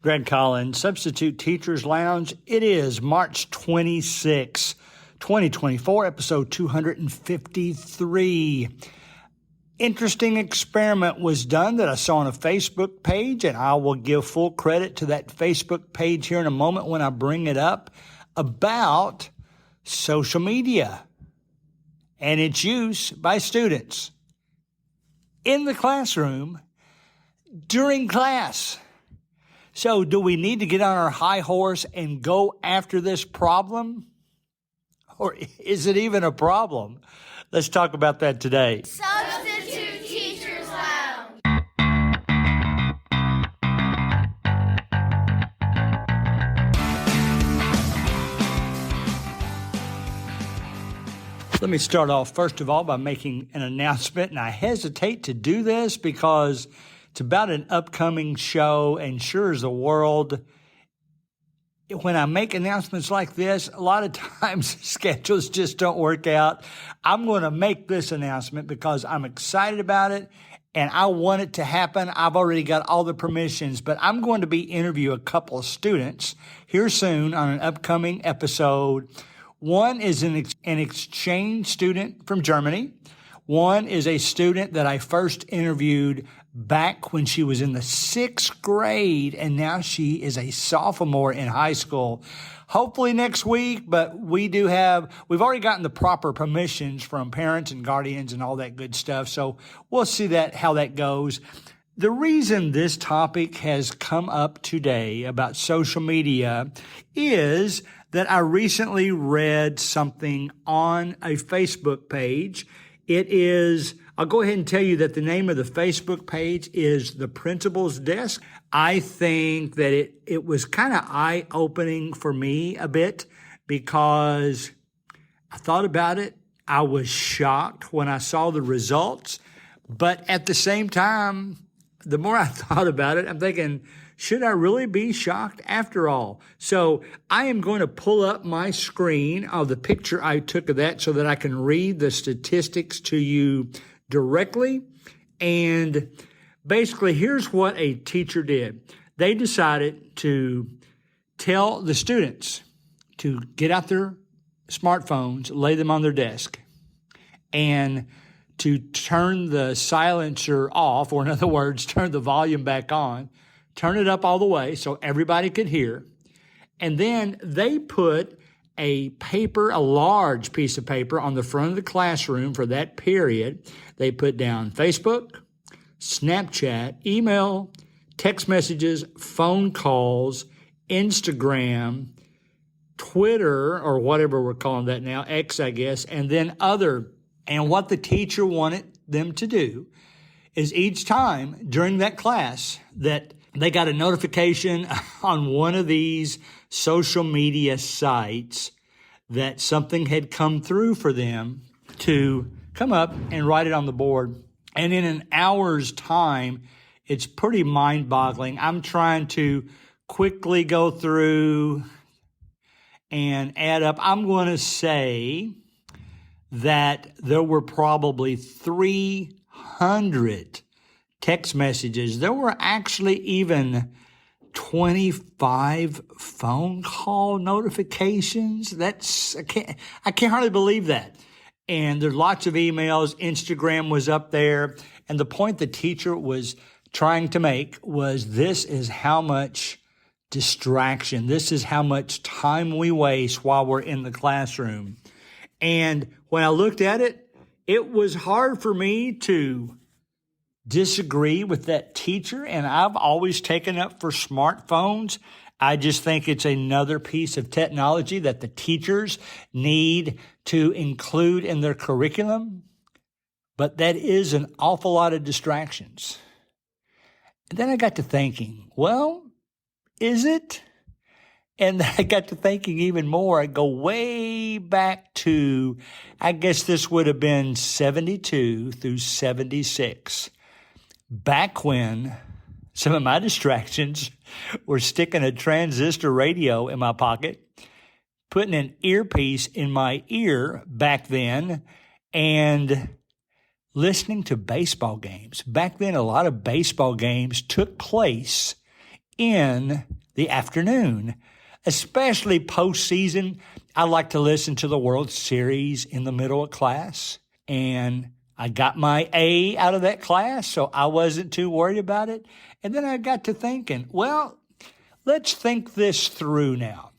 Greg Collins, Substitute Teachers Lounge. It is March 26, 2024, episode 253. Interesting experiment was done that I saw on a Facebook page, and I will give full credit to that Facebook page here in a moment when I bring it up, about social media and its use by students in the classroom during class. So do we need to get on our high horse and go after this problem? Or is it even a problem? Let's talk about that today. Substitute Teachers Lounge. Let me start off, first of all, by making an announcement. And I hesitate to do this because it's about an upcoming show, and sure as the world, when I make announcements like this, a lot of times schedules just don't work out. I'm going to make this announcement because I'm excited about it and I want it to happen. I've already got all the permissions, but I'm going to be interviewing a couple of students here soon on an upcoming episode. One is an exchange student from Germany. One is a student that I first interviewed back when she was in the 6th grade, and now she is a sophomore in high school. Hopefully next week, but we've already gotten the proper permissions from parents and guardians and all that good stuff. So we'll see how that goes. The reason this topic has come up today about social media is that I recently read something on a Facebook page. I'll go ahead and tell you that the name of the Facebook page is The Principal's Desk. I think that it was kind of eye-opening for me a bit because I thought about it. I was shocked when I saw the results. But at the same time, the more I thought about it, I'm thinking, should I really be shocked after all? So I am going to pull up my screen of the picture I took of that so that I can read the statistics to you directly. And basically, here's what a teacher did. They decided to tell the students to get out their smartphones, lay them on their desk, and to turn the silencer off, or in other words, turn the volume back on, turn it up all the way so everybody could hear. And then they put a large piece of paper on the front of the classroom for that period. They put down Facebook, Snapchat, email, text messages, phone calls, Instagram, Twitter, or whatever we're calling that now, X, I guess, and then other. And what the teacher wanted them to do is each time during that class that they got a notification on one of these social media sites that something had come through for them, to come up and write it on the board. And in an hour's time, it's pretty mind-boggling. I'm trying to quickly go through and add up. I'm going to say that there were probably 300 text messages. There were actually even 25 phone call notifications. I can't hardly believe that. And there's lots of emails. Instagram was up there. And the point the teacher was trying to make was, this is how much distraction, this is how much time we waste while we're in the classroom. And when I looked at it, it was hard for me to disagree with that teacher. And I've always taken up for smartphones. I just think it's another piece of technology that the teachers need to include in their curriculum. But that is an awful lot of distractions. And then I got to thinking, well, is it? And I got to thinking even more. I go way back to, I guess this would have been 72 through 76. Back when some of my distractions were sticking a transistor radio in my pocket, putting an earpiece in my ear back then, and listening to baseball games. Back then, a lot of baseball games took place in the afternoon, especially postseason. I like to listen to the World Series in the middle of class, and I got my A out of that class, so I wasn't too worried about it. And then I got to thinking, well, let's think this through now.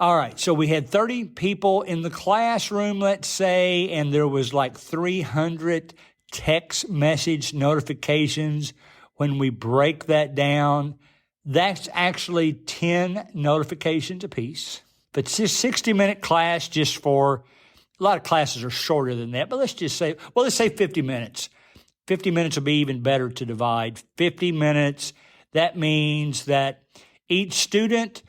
All right, so we had 30 people in the classroom, let's say, and there was like 300 text message notifications. When we break that down, that's actually 10 notifications apiece. But it's just 60-minute class just for, a lot of classes are shorter than that, but let's say 50 minutes. 50 minutes will be even better to divide. 50 minutes, that means that each student,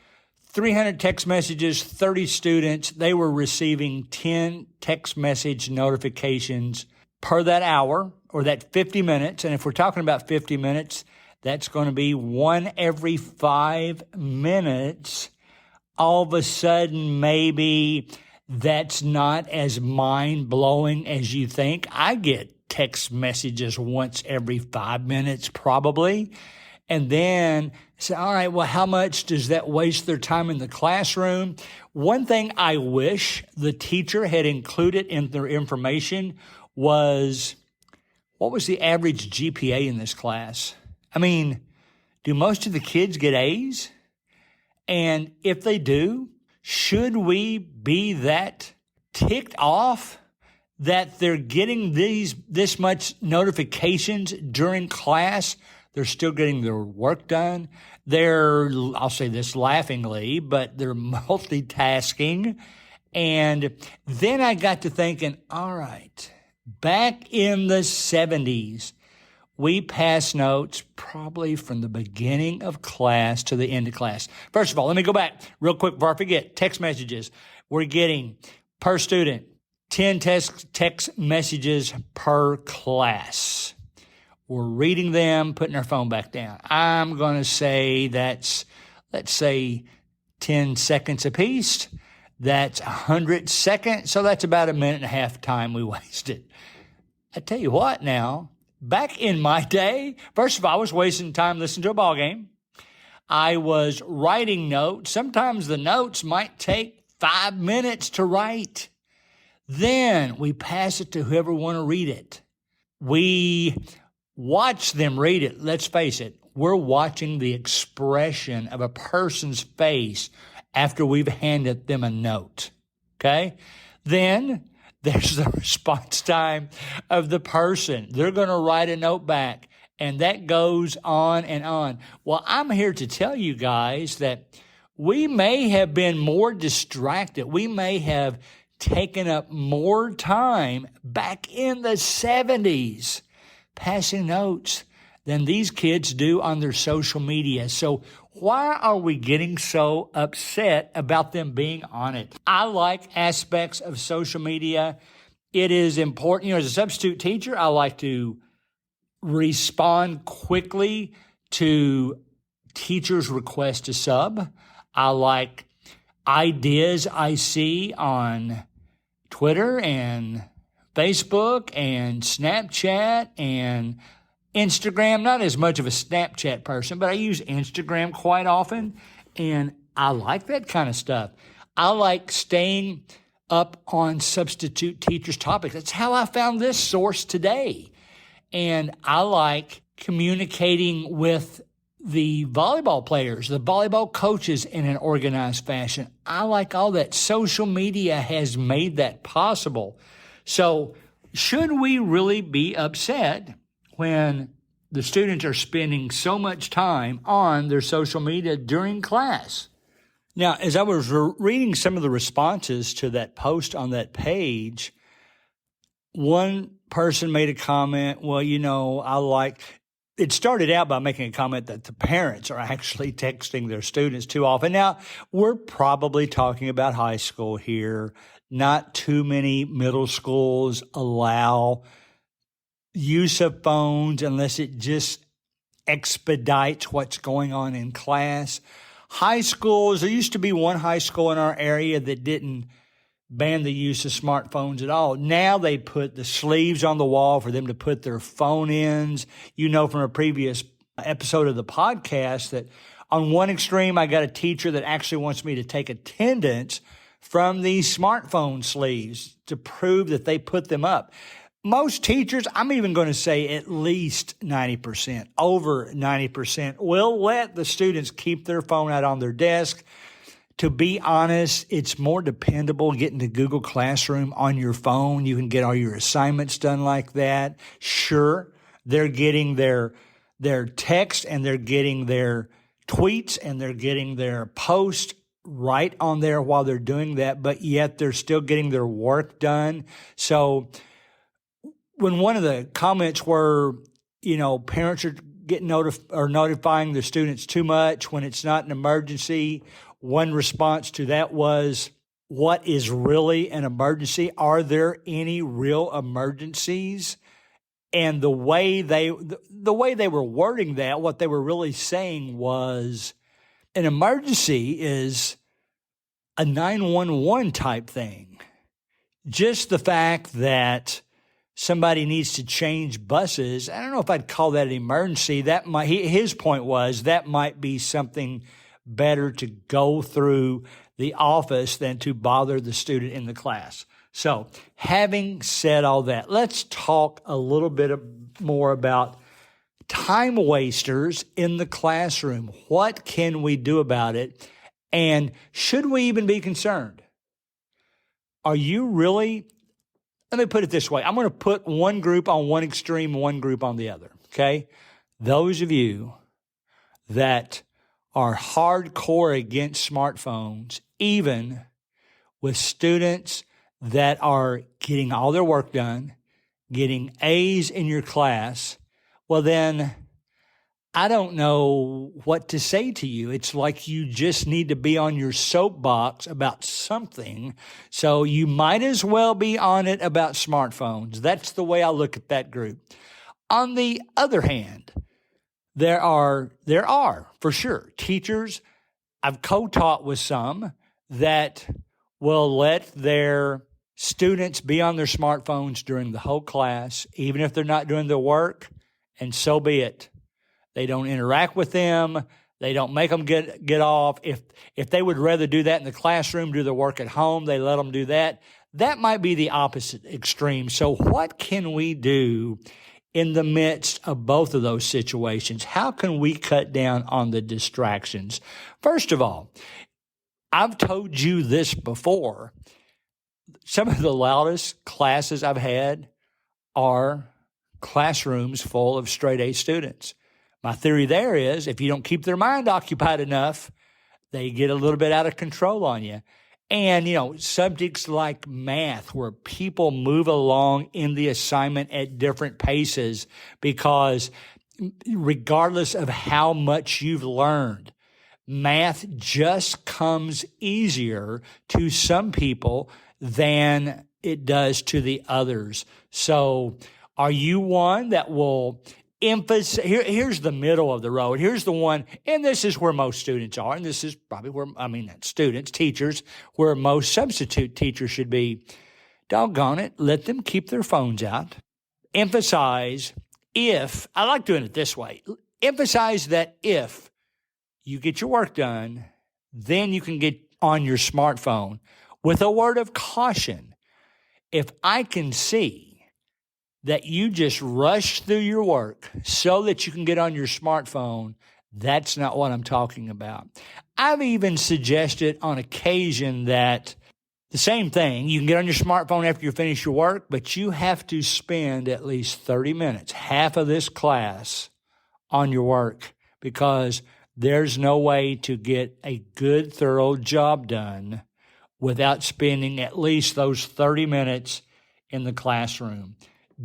300 text messages, 30 students, they were receiving 10 text message notifications per that hour or that 50 minutes. And if we're talking about 50 minutes, that's going to be one every 5 minutes. All of a sudden, maybe that's not as mind-blowing as you think. I get text messages once every 5 minutes probably. And then say, all right, well, how much does that waste their time in the classroom? One thing I wish the teacher had included in their information was, what was the average GPA in this class? I mean, do most of the kids get A's? And if they do, should we be that ticked off that they're getting this much notifications during class? They're still getting their work done. I'll say this laughingly, but they're multitasking. And then I got to thinking, all right, back in the 70s, we passed notes probably from the beginning of class to the end of class. First of all, let me go back real quick before I forget. Text messages. We're getting per student 10 text messages per class. We're reading them, putting our phone back down. I'm going to say that's, let's say, 10 seconds apiece. That's 100 seconds. So that's about a minute and a half time we wasted. I tell you what now, back in my day, first of all, I was wasting time listening to a ball game. I was writing notes. Sometimes the notes might take 5 minutes to write. Then we pass it to whoever want to read it. We watch them read it. Let's face it, we're watching the expression of a person's face after we've handed them a note. Okay? Then there's the response time of the person. They're going to write a note back, and that goes on and on. Well, I'm here to tell you guys that we may have been more distracted. We may have taken up more time back in the 70s passing notes than these kids do on their social media. So why are we getting so upset about them being on it? I like aspects of social media. It is important. As a substitute teacher, I like to respond quickly to teachers' requests to sub. I like ideas I see on Twitter and Facebook and Snapchat and Instagram. Not as much of a Snapchat person, but I use Instagram quite often, and I like that kind of stuff. I like staying up on substitute teachers' topics. That's how I found this source today. And I like communicating with the volleyball players, the volleyball coaches in an organized fashion. I like all that. Social media has made that possible. So should we really be upset when the students are spending so much time on their social media during class? Now, as I was reading some of the responses to that post on that page, one person made a comment, it started out by making a comment that the parents are actually texting their students too often. Now, we're probably talking about high school here. Not too many middle schools allow use of phones unless it just expedites what's going on in class. High schools, there used to be one high school in our area that didn't ban the use of smartphones at all. Now they put the sleeves on the wall for them to put their phone ins. From a previous episode of the podcast that On one extreme, I got a teacher that actually wants me to take attendance from these smartphone sleeves to prove that they put them up. Most teachers, I'm even going to say at least 90%, over 90%, will let the students keep their phone out on their desk. To be honest, it's more dependable getting to Google Classroom on your phone. You can get all your assignments done like that. Sure, they're getting their text and they're getting their tweets and they're getting their posts right on there while they're doing that, but yet they're still getting their work done. So when one of the comments were, parents are getting notifying the students too much when it's not an emergency, one response to that was, what is really an emergency? Are there any real emergencies? And the way they were wording that, what they were really saying was, an emergency is a 911 type thing. Just the fact that somebody needs to change buses, I don't know if I'd call that an emergency. His point was that might be something better to go through the office than to bother the student in the class. So having said all that, let's talk a little bit more about time wasters in the classroom. What can we do about it? And should we even be concerned? Are you really? Let me put it this way. I'm going to put one group on one extreme, one group on the other, okay? Those of you that are hardcore against smartphones, even with students that are getting all their work done, getting A's in your class, well then, I don't know what to say to you. It's like you just need to be on your soapbox about something. So you might as well be on it about smartphones. That's the way I look at that group. On the other hand, there are for sure teachers. I've co-taught with some that will let their students be on their smartphones during the whole class, even if they're not doing their work, and so be it. They don't interact with them. They don't make them get off. If they would rather do that in the classroom, do their work at home, they let them do that. That might be the opposite extreme. So what can we do in the midst of both of those situations? How can we cut down on the distractions? First of all, I've told you this before. Some of the loudest classes I've had are classrooms full of straight A students. My theory there is if you don't keep their mind occupied enough, they get a little bit out of control on you. And, subjects like math where people move along in the assignment at different paces because regardless of how much you've learned, math just comes easier to some people than it does to the others. So are you one that will emphasize? Here's the middle of the road. Here's the one, and this is where most students are, and this is probably where, teachers, where most substitute teachers should be. Doggone it, let them keep their phones out. Emphasize I like doing it this way, emphasize that if you get your work done, then you can get on your smartphone with a word of caution. If I can see that you just rush through your work so that you can get on your smartphone, that's not what I'm talking about. I've even suggested on occasion that the same thing, you can get on your smartphone after you finish your work, but you have to spend at least 30 minutes, half of this class, on your work, because there's no way to get a good, thorough job done without spending at least those 30 minutes in the classroom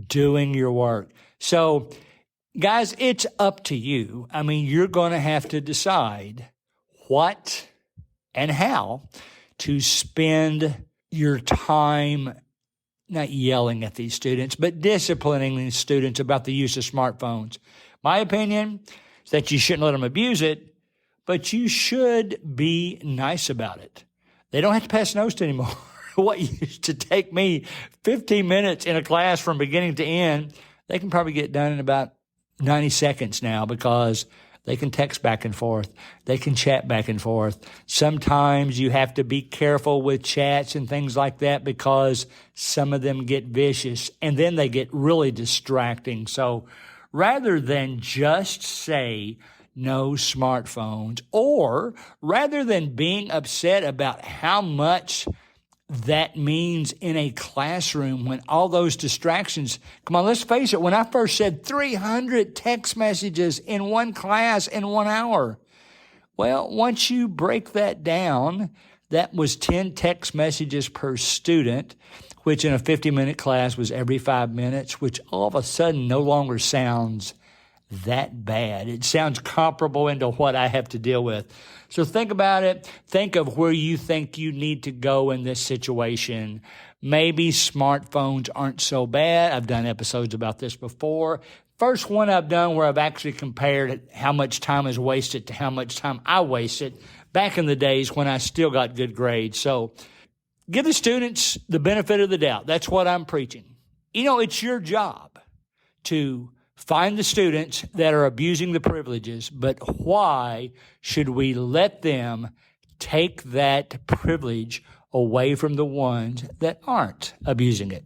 doing your work. So, guys, it's up to you. You're going to have to decide what and how to spend your time not yelling at these students, but disciplining these students about the use of smartphones. My opinion is that you shouldn't let them abuse it, but you should be nice about it. They don't have to pass notes anymore. What used to take me 15 minutes in a class from beginning to end, they can probably get done in about 90 seconds now because They can text back and forth. They can chat back and forth. Sometimes you have to be careful with chats and things like that because some of them get vicious and then they get really distracting. So rather than just say no smartphones, or rather than being upset about how much that means in a classroom when all those distractions, come on, let's face it, when I first said 300 text messages in one class in 1 hour, well, once you break that down, that was 10 text messages per student, which in a 50-minute class was every 5 minutes, which all of a sudden no longer sounds that bad. It sounds comparable into what I have to deal with. So think about it. Think of where you think you need to go in this situation. Maybe smartphones aren't so bad. I've done episodes about this before. First one I've done where I've actually compared how much time is wasted to how much time I wasted back in the days when I still got good grades. So give the students the benefit of the doubt. That's what I'm preaching. You know, it's your job to find the students that are abusing the privileges, but why should we let them take that privilege away from the ones that aren't abusing it?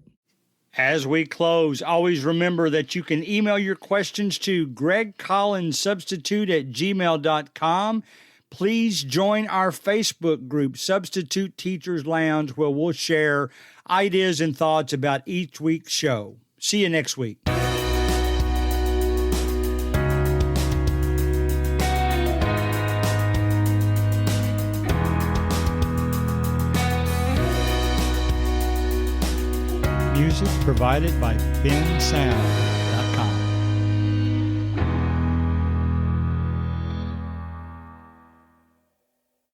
As we close, always remember that you can email your questions to gregcollinssubstitute@gmail.com. Please join our Facebook group, Substitute Teachers Lounge, where we'll share ideas and thoughts about each week's show. See you next week. Music provided by Ben Sound.